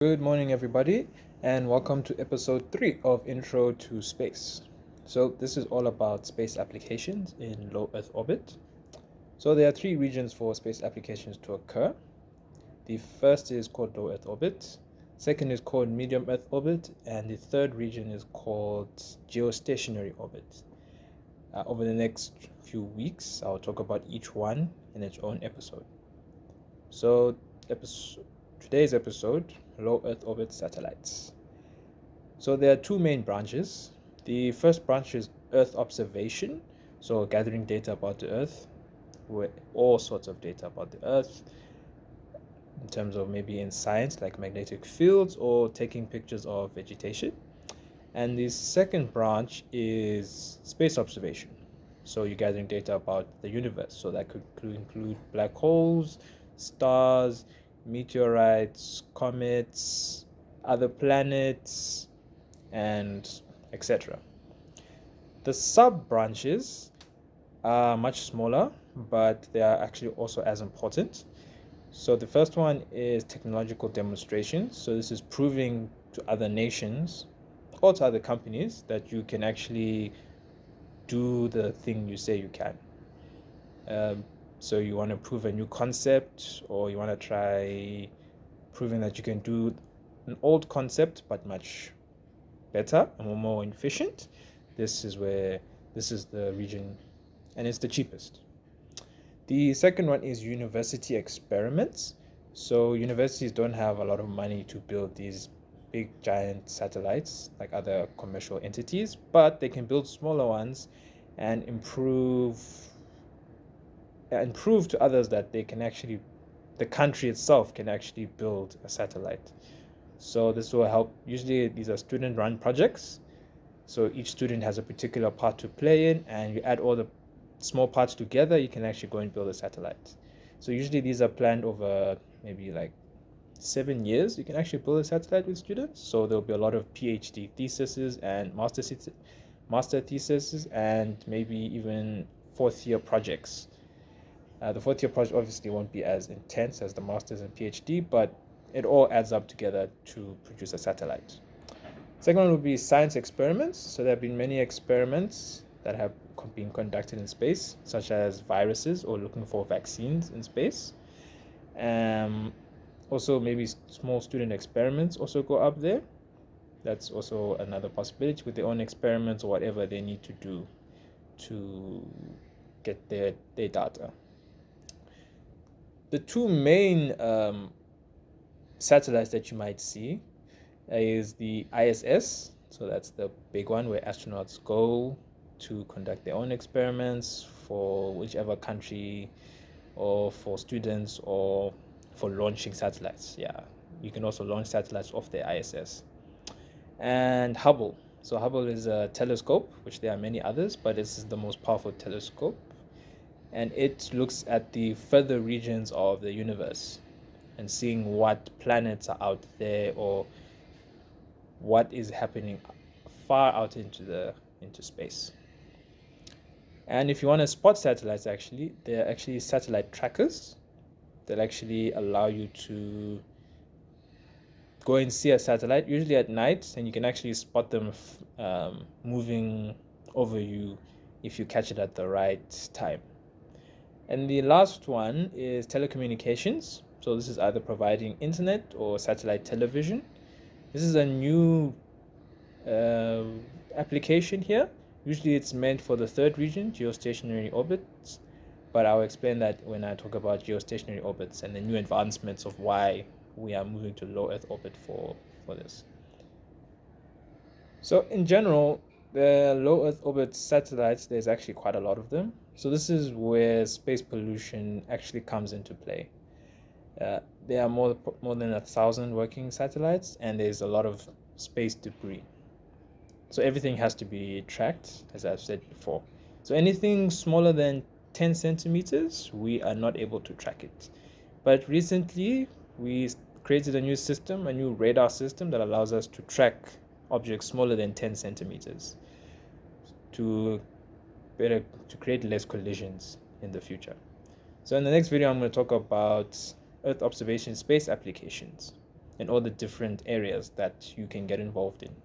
Good morning, everybody, and welcome to episode 3 of Intro to Space. So, this is all about space applications in low Earth orbit. So, there are three regions for space applications to occur. The first is called low Earth orbit, second is called medium Earth orbit, and the third region is called geostationary orbit. Over the next few weeks, I'll talk about each one in its own episode. So, today's episode, low Earth orbit satellites. So there are two main branches. The first branch is Earth observation, so gathering data about the Earth, with all sorts of data about the Earth, in terms of maybe in science like magnetic fields or taking pictures of vegetation. And the second branch is space observation. So you're gathering data about the universe. So that could include black holes, stars, meteorites, comets, other planets, and etc. The sub branches are much smaller, but they are actually also as important. So the first one is technological demonstration. So this is proving to other nations or to other companies that you can actually do the thing you say you can. So you want to prove a new concept, or you want to try proving that you can do an old concept but much better and more efficient. This is the region, and it's the cheapest. The second one is university experiments. So universities don't have a lot of money to build these big giant satellites like other commercial entities, but they can build smaller ones and improve to others that the country itself can actually build a satellite. So this will help. Usually these are student run projects. So each student has a particular part to play in, and you add all the small parts together, you can actually go and build a satellite. So usually these are planned over maybe like 7 years. You can actually build a satellite with students. So there'll be a lot of PhD theses and master theses, and maybe even fourth year projects. The fourth year project obviously won't be as intense as the master's and PhD, but it all adds up together to produce a satellite. Second one would be science experiments. So there have been many experiments that have been conducted in space, such as viruses or looking for vaccines in space. Also, maybe small student experiments also go up there. That's also another possibility, with their own experiments or whatever they need to do to get their data. The two main satellites that you might see is the ISS. So that's the big one where astronauts go to conduct their own experiments for whichever country, or for students, or for launching satellites. Yeah, you can also launch satellites off the ISS. And Hubble. So Hubble is a telescope, which there are many others, but this is the most powerful telescope. And it looks at the further regions of the universe and seeing what planets are out there, or what is happening far out into space. And if you want to spot satellites, actually, there are actually satellite trackers that actually allow you to go and see a satellite, usually at night, and you can actually spot them moving over you if you catch it at the right time. And the last one is telecommunications. So this is either providing internet or satellite television. This is a new application here. Usually it's meant for the third region, geostationary orbits, but I'll explain that when I talk about geostationary orbits and the new advancements of why we are moving to low Earth orbit for this. So in general, the low Earth orbit satellites, there's actually quite a lot of them. So this is where space pollution actually comes into play. There are more than 1,000 working satellites, and there's a lot of space debris. So everything has to be tracked, as I've said before. So anything smaller than 10 centimeters, we are not able to track it. But recently, we created a new system, a new radar system that allows us to track objects smaller than 10 centimeters to create less collisions in the future. So in the next video, I'm going to talk about Earth observation space applications. and all the different areas that you can get involved in.